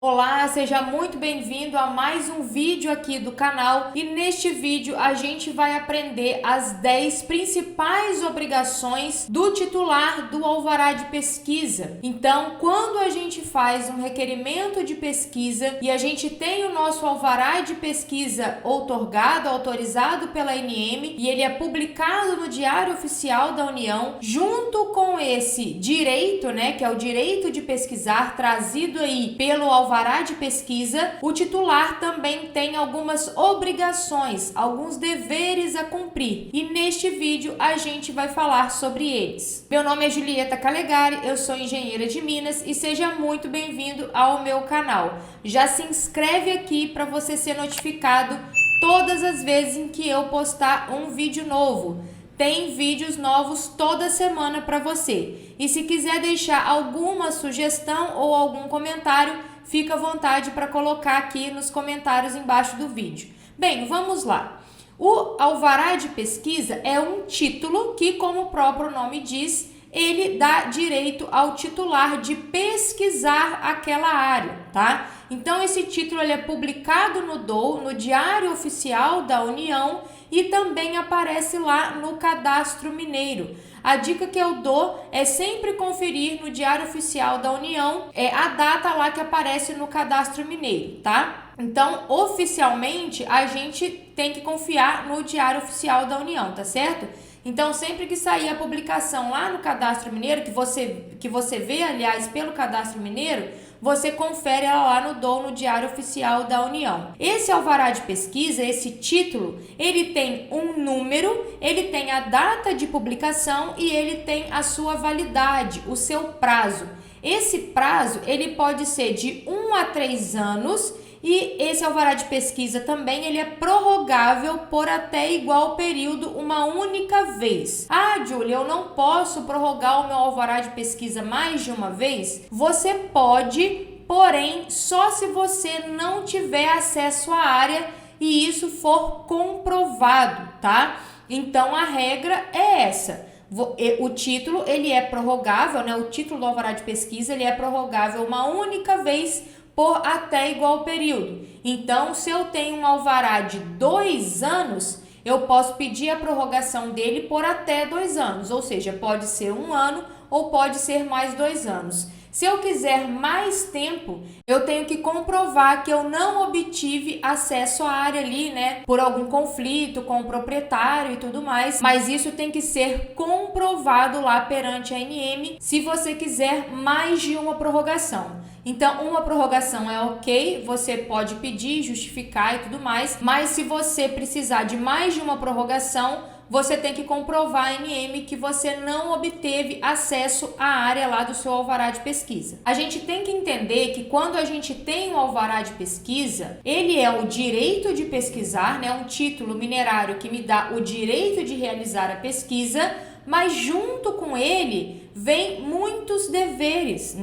Olá, seja muito bem-vindo a mais um vídeo aqui do canal e neste vídeo a gente vai aprender as 10 principais obrigações do titular do alvará de pesquisa. Então, quando a gente faz um requerimento de pesquisa e a gente tem o nosso alvará de pesquisa outorgado, autorizado pela ANM e ele é publicado no Diário Oficial da União, junto com esse direito, que é o direito de pesquisar trazido aí pelo alvará de pesquisa, o titular também tem algumas obrigações, alguns deveres a cumprir. E neste vídeo a gente vai falar sobre eles. Meu nome é Julieta Calegari, eu sou engenheira de Minas e seja muito bem-vindo ao meu canal. Já se inscreve aqui para você ser notificado todas as vezes em que eu postar um vídeo novo. Tem vídeos novos toda semana para você. E se quiser deixar alguma sugestão ou algum comentário, fica à vontade para colocar aqui nos comentários embaixo do vídeo. Bem, vamos lá. O alvará de pesquisa é um título que, como o próprio nome diz, ele dá direito ao titular de pesquisar aquela área, tá? Então, esse título ele é publicado no DOU, no Diário Oficial da União, e também aparece lá no Cadastro Mineiro. A dica que eu dou é sempre conferir no Diário Oficial da União a data lá que aparece no Cadastro Mineiro, tá? Então, oficialmente, a gente tem que confiar no Diário Oficial da União, tá certo? Então, sempre que sair a publicação lá no Cadastro Mineiro, que você vê, aliás, pelo Cadastro Mineiro, você confere ela lá no DOU, no Diário Oficial da União. Esse alvará de pesquisa, esse título, ele tem um número, ele tem a data de publicação e ele tem a sua validade, o seu prazo. Esse prazo, ele pode ser de 1 a 3 anos e esse alvará de pesquisa também, ele é prorrogável por até igual período uma única vez. Ah, Júlia, eu não posso prorrogar o meu alvará de pesquisa mais de uma vez? Você pode, porém, só se você não tiver acesso à área e isso for comprovado, tá? Então, a regra é essa. O título, ele é prorrogável, O título do alvará de pesquisa, ele é prorrogável uma única vez por até igual período. Então, se eu tenho um alvará de 2 anos, eu posso pedir a prorrogação dele por até 2 anos, ou seja, pode ser 1 ano ou pode ser mais 2 anos. Se eu quiser mais tempo, eu tenho que comprovar que eu não obtive acesso à área ali, por algum conflito com o proprietário e tudo mais, mas isso tem que ser comprovado lá perante a ANM se você quiser mais de uma prorrogação. Então, uma prorrogação é ok, você pode pedir, justificar e tudo mais, mas se você precisar de mais de uma prorrogação, você tem que comprovar a ANM que você não obteve acesso à área lá do seu alvará de pesquisa. A gente tem que entender que quando a gente tem um alvará de pesquisa, ele é o direito de pesquisar, um título minerário que me dá o direito de realizar a pesquisa, mas junto com ele vem muitos deveres,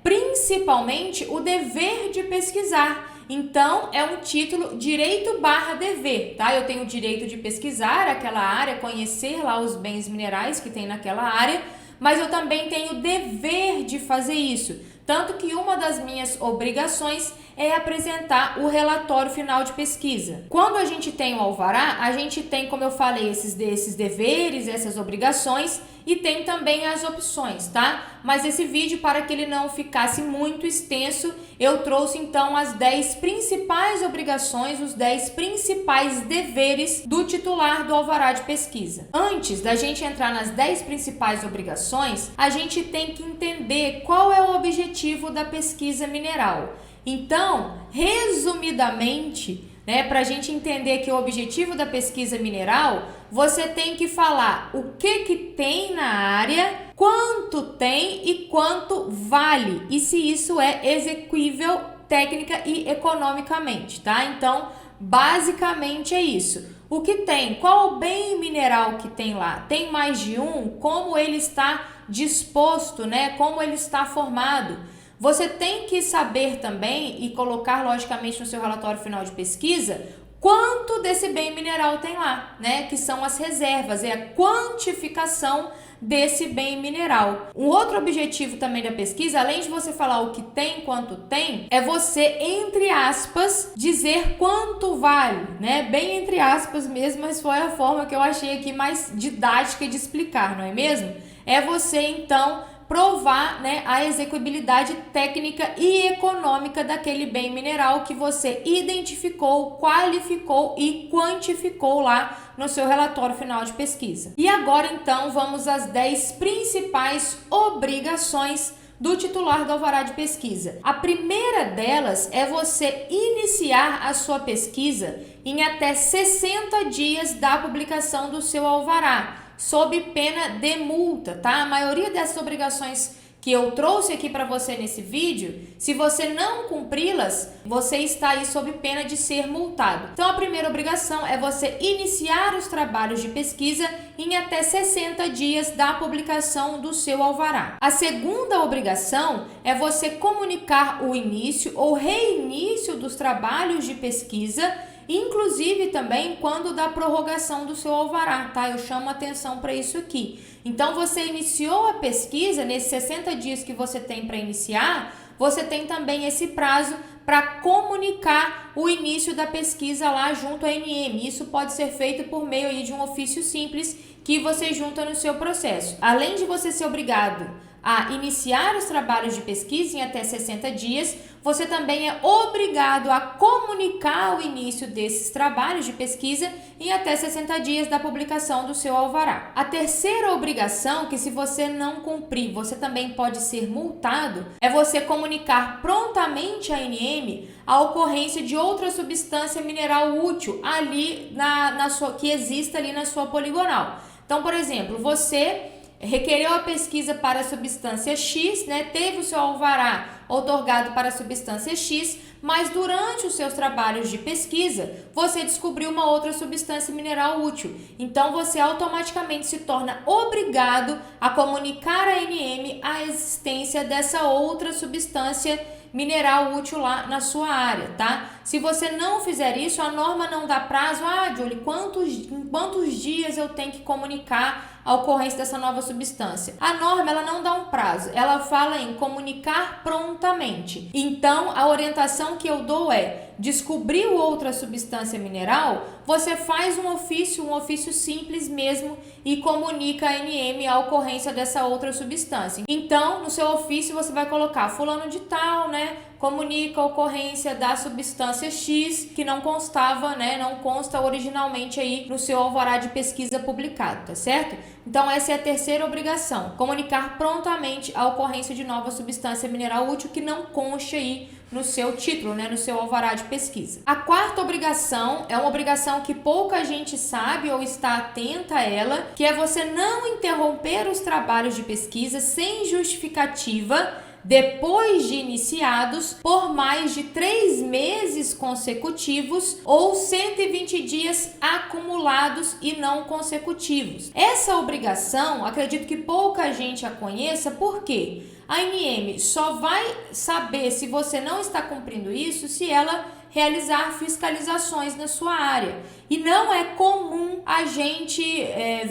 Principalmente o dever de pesquisar. Então, é um título direito/dever, tá? Eu tenho o direito de pesquisar aquela área, conhecer lá os bens minerais que tem naquela área, mas eu também tenho o dever de fazer isso. Tanto que uma das minhas obrigações é apresentar o relatório final de pesquisa. Quando a gente tem o alvará, a gente tem, como eu falei, esses deveres, essas obrigações e tem também as opções, tá? Mas esse vídeo, para que ele não ficasse muito extenso, eu trouxe então as 10 principais obrigações, os 10 principais deveres do titular do alvará de pesquisa. Antes da gente entrar nas 10 principais obrigações, a gente tem que entender qual é o objetivo da pesquisa mineral. Então, resumidamente, para a gente entender que o objetivo da pesquisa mineral, você tem que falar o que tem na área, quanto tem e quanto vale, e se isso é execuível técnica e economicamente, tá? Então, basicamente é isso. O que tem? Qual o bem mineral que tem lá? Tem mais de um? Como ele está disposto, Como ele está formado? Você tem que saber também e colocar logicamente no seu relatório final de pesquisa quanto desse bem mineral tem lá, né? Que são as reservas, é a quantificação desse bem mineral. Um outro objetivo também da pesquisa, além de você falar o que tem, quanto tem, é você, entre aspas, dizer quanto vale, né? Bem entre aspas mesmo, mas foi a forma que eu achei aqui mais didática de explicar, não é mesmo? É você, então, provar, né, a execuibilidade técnica e econômica daquele bem mineral que você identificou, qualificou e quantificou lá no seu relatório final de pesquisa. E agora, então, vamos às 10 principais obrigações do titular do alvará de pesquisa. A primeira delas é você iniciar a sua pesquisa em até 60 dias da publicação do seu alvará, sob pena de multa, tá? A maioria dessas obrigações que eu trouxe aqui para você nesse vídeo, se você não cumpri-las, você está aí sob pena de ser multado. Então, a primeira obrigação é você iniciar os trabalhos de pesquisa em até 60 dias da publicação do seu alvará. A segunda obrigação é você comunicar o início ou reinício dos trabalhos de pesquisa, inclusive também quando da prorrogação do seu alvará, tá? Eu chamo atenção para isso aqui. Então, você iniciou a pesquisa, nesses 60 dias que você tem para iniciar, você tem também esse prazo para comunicar o início da pesquisa lá junto à ANM. Isso pode ser feito por meio aí de um ofício simples que você junta no seu processo. Além de você ser obrigado a iniciar os trabalhos de pesquisa em até 60 dias, você também é obrigado a comunicar o início desses trabalhos de pesquisa em até 60 dias da publicação do seu alvará. A terceira obrigação, que se você não cumprir, você também pode ser multado, é você comunicar prontamente à ANM a ocorrência de outra substância mineral útil ali que exista ali na sua poligonal. Então, por exemplo, você requereu a pesquisa para a substância X, né? Teve o seu alvará outorgado para a substância X, mas durante os seus trabalhos de pesquisa, você descobriu uma outra substância mineral útil. Então, você automaticamente se torna obrigado a comunicar à ANM a existência dessa outra substância mineral útil lá na sua área, tá? Se você não fizer isso, a norma não dá prazo. Julie, em quantos dias eu tenho que comunicar a ocorrência dessa nova substância? A norma, ela não dá um prazo, ela fala em comunicar prontamente. Então, a orientação que eu dou é: descobriu outra substância mineral, você faz um ofício simples mesmo, e comunica à ANM a ocorrência dessa outra substância. Então, no seu ofício você vai colocar fulano de tal, né? Comunica a ocorrência da substância X, que não constava, né? Não consta originalmente aí no seu alvará de pesquisa publicado, tá certo? Então, essa é a terceira obrigação: comunicar prontamente a ocorrência de nova substância mineral útil que não conste aí no seu título, né, no seu alvará de pesquisa. A quarta obrigação é uma obrigação que pouca gente sabe ou está atenta a ela, que é você não interromper os trabalhos de pesquisa sem justificativa depois de iniciados por mais de 3 meses consecutivos ou 120 dias acumulados e não consecutivos. Essa obrigação, acredito que pouca gente a conheça, por quê? A ANM só vai saber se você não está cumprindo isso se ela realizar fiscalizações na sua área. E não é comum a gente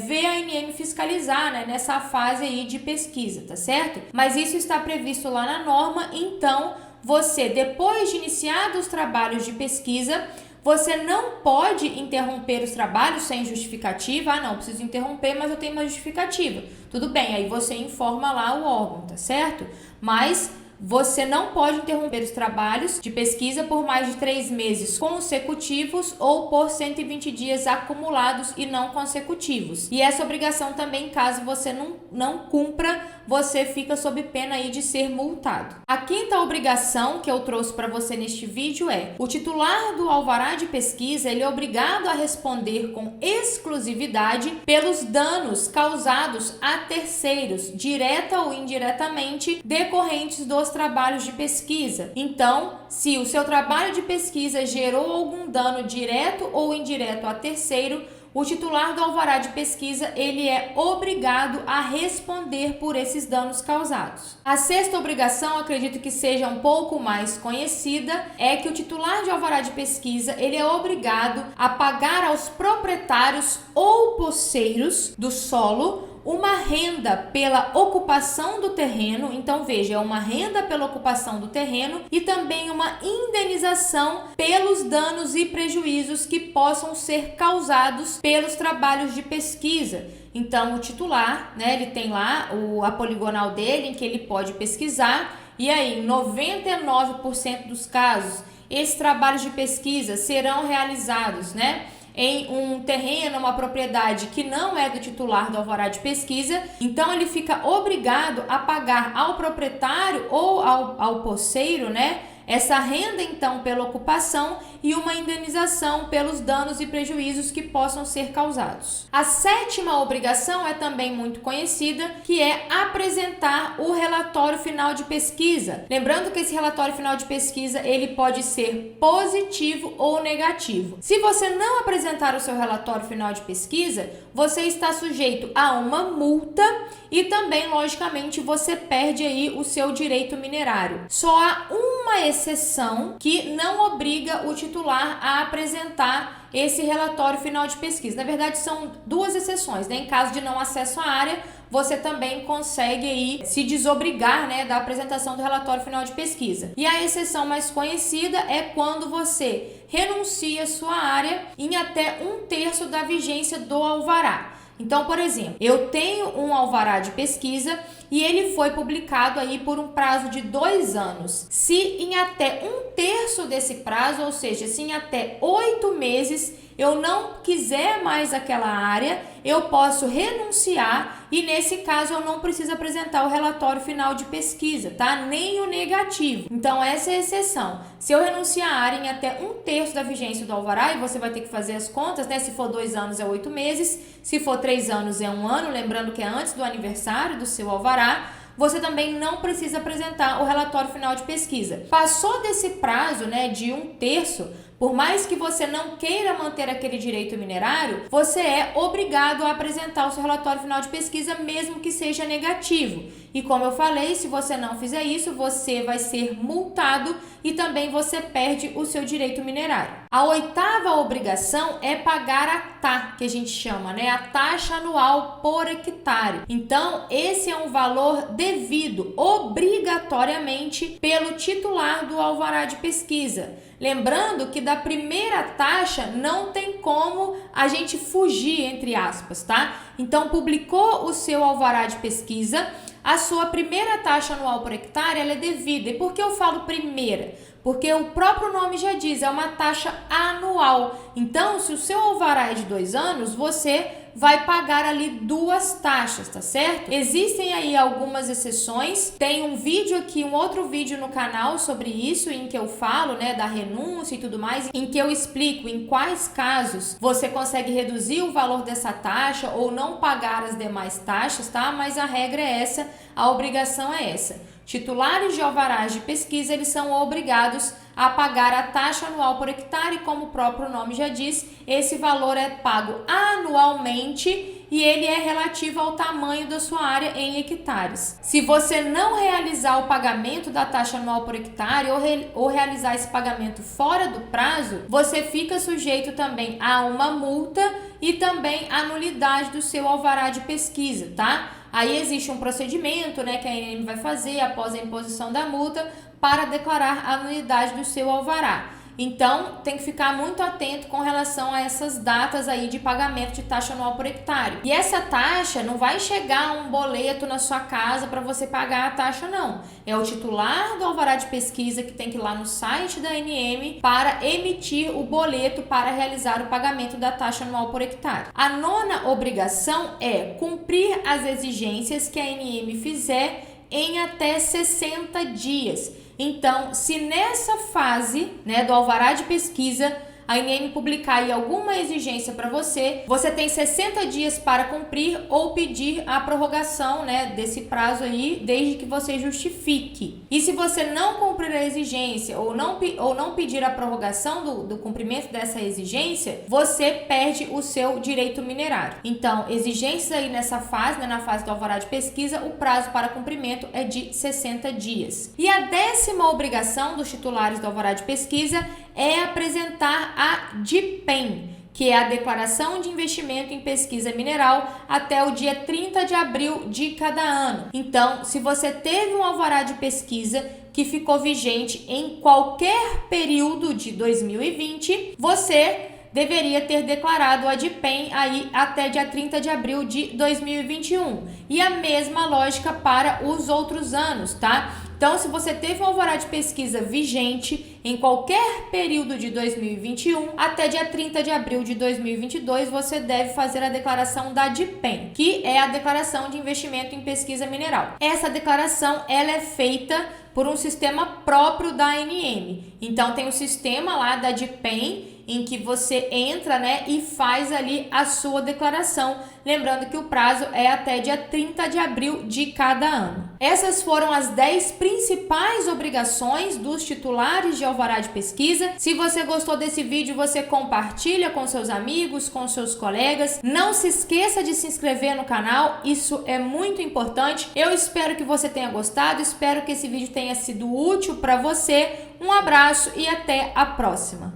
ver a ANM fiscalizar, né, nessa fase aí de pesquisa, tá certo? Mas isso está previsto lá na norma. Então, você, depois de iniciados os trabalhos de pesquisa, você não pode interromper os trabalhos sem justificativa. Não, preciso interromper, mas eu tenho uma justificativa. Tudo bem, aí você informa lá o órgão, tá certo? Mas você não pode interromper os trabalhos de pesquisa por mais de 3 meses consecutivos ou por 120 dias acumulados e não consecutivos. E essa obrigação também, caso você não cumpra, você fica sob pena aí de ser multado. A quinta obrigação que eu trouxe para você neste vídeo é: o titular do alvará de pesquisa, ele é obrigado a responder com exclusividade pelos danos causados a terceiros, direta ou indiretamente, decorrentes dos trabalhos de pesquisa. Então, se o seu trabalho de pesquisa gerou algum dano direto ou indireto a terceiro, o titular do alvará de pesquisa, ele é obrigado a responder por esses danos causados. A sexta obrigação, acredito que seja um pouco mais conhecida, é que o titular de alvará de pesquisa, ele é obrigado a pagar aos proprietários ou posseiros do solo uma renda pela ocupação do terreno. Então veja, é uma renda pela ocupação do terreno e também uma indenização pelos danos e prejuízos que possam ser causados pelos trabalhos de pesquisa. Então o titular, né, ele tem lá a poligonal dele em que ele pode pesquisar, e aí em 99% dos casos esses trabalhos de pesquisa serão realizados, né, em um terreno, uma propriedade que não é do titular do alvará de pesquisa. Então ele fica obrigado a pagar ao proprietário ou ao posseiro, né, essa renda então pela ocupação e uma indenização pelos danos e prejuízos que possam ser causados. A sétima obrigação é também muito conhecida, que é apresentar o relatório final de pesquisa. Lembrando que esse relatório final de pesquisa, ele pode ser positivo ou negativo. Se você não apresentar o seu relatório final de pesquisa, você está sujeito a uma multa e também, logicamente, você perde aí o seu direito minerário. Só há uma exceção que não obriga o titular a apresentar esse relatório final de pesquisa. Na verdade, são duas exceções, né? Em caso de não acesso à área, você também consegue aí se desobrigar, né, da apresentação do relatório final de pesquisa. E a exceção mais conhecida é quando você renuncia à sua área em até 1/3 da vigência do alvará. Então, por exemplo, eu tenho um alvará de pesquisa e ele foi publicado aí por um prazo de 2 anos. Se em até 1/3 desse prazo, ou seja, se em até 8 meses eu não quiser mais aquela área, eu posso renunciar e nesse caso eu não preciso apresentar o relatório final de pesquisa, tá? Nem o negativo. Então essa é a exceção. Se eu renunciar à área em até 1/3 da vigência do alvará, e você vai ter que fazer as contas, né? Se for 2 anos é 8 meses, se for 3 anos é 1 ano, lembrando que é antes do aniversário do seu alvará, você também não precisa apresentar o relatório final de pesquisa. Passou desse prazo, né, de 1/3, por mais que você não queira manter aquele direito minerário, você é obrigado a apresentar o seu relatório final de pesquisa, mesmo que seja negativo. E como eu falei, se você não fizer isso, você vai ser multado e também você perde o seu direito minerário. A oitava obrigação é pagar a TA, que a gente chama, né? A taxa anual por hectare. Então, esse é um valor devido obrigatoriamente pelo titular do alvará de pesquisa. Lembrando que da primeira taxa não tem como a gente fugir, entre aspas, tá? Então, publicou o seu alvará de pesquisa, a sua primeira taxa anual por hectare, ela é devida. E por que eu falo primeira? Porque o próprio nome já diz, é uma taxa anual. Então, se o seu alvará é de 2 anos, você vai pagar ali 2 taxas, tá certo? Existem aí algumas exceções. Tem um vídeo aqui, um outro vídeo no canal sobre isso, em que eu falo, né, da renúncia e tudo mais, em que eu explico em quais casos você consegue reduzir o valor dessa taxa ou não pagar as demais taxas, tá? Mas a regra é essa, a obrigação é essa. Titulares de alvarás de pesquisa, eles são obrigados a pagar a taxa anual por hectare, como o próprio nome já diz, esse valor é pago anualmente e ele é relativo ao tamanho da sua área em hectares. Se você não realizar o pagamento da taxa anual por hectare ou realizar esse pagamento fora do prazo, você fica sujeito também a uma multa e também a nulidade do seu alvará de pesquisa, tá? Aí existe um procedimento, né, que a ANM vai fazer após a imposição da multa para declarar a nulidade do seu alvará. Então, tem que ficar muito atento com relação a essas datas aí de pagamento de taxa anual por hectare. E essa taxa não vai chegar um boleto na sua casa para você pagar a taxa, não. É o titular do alvará de pesquisa que tem que ir lá no site da ANM para emitir o boleto para realizar o pagamento da taxa anual por hectare. A nona obrigação é cumprir as exigências que a ANM fizer em até 60 dias. Então, se nessa fase, né, do alvará de pesquisa, a INEM publicar aí alguma exigência para você, você tem 60 dias para cumprir ou pedir a prorrogação, né, desse prazo aí, desde que você justifique. E se você não cumprir a exigência ou não pedir a prorrogação do cumprimento dessa exigência, você perde o seu direito minerário. Então, exigências aí nessa fase, né, na fase do alvará de pesquisa, o prazo para cumprimento é de 60 dias. E a 10ª obrigação dos titulares do alvará de pesquisa é apresentar a DIPEM, que é a Declaração de Investimento em Pesquisa Mineral, até o dia 30 de abril de cada ano. Então, se você teve um alvará de pesquisa que ficou vigente em qualquer período de 2020, você deveria ter declarado a DIPEM aí até dia 30 de abril de 2021. E a mesma lógica para os outros anos, tá? Então, se você teve um alvará de pesquisa vigente em qualquer período de 2021, até dia 30 de abril de 2022, você deve fazer a declaração da DIPEM, que é a Declaração de Investimento em Pesquisa Mineral. Essa declaração, ela é feita por um sistema próprio da ANM. Então, tem o sistema lá da DIPEM, em que você entra, né, e faz ali a sua declaração. Lembrando que o prazo é até dia 30 de abril de cada ano. Essas foram as 10 principais obrigações dos titulares de alvará de pesquisa. Se você gostou desse vídeo, você compartilha com seus amigos, com seus colegas. Não se esqueça de se inscrever no canal, isso é muito importante. Eu espero que você tenha gostado, espero que esse vídeo tenha sido útil para você. Um abraço e até a próxima!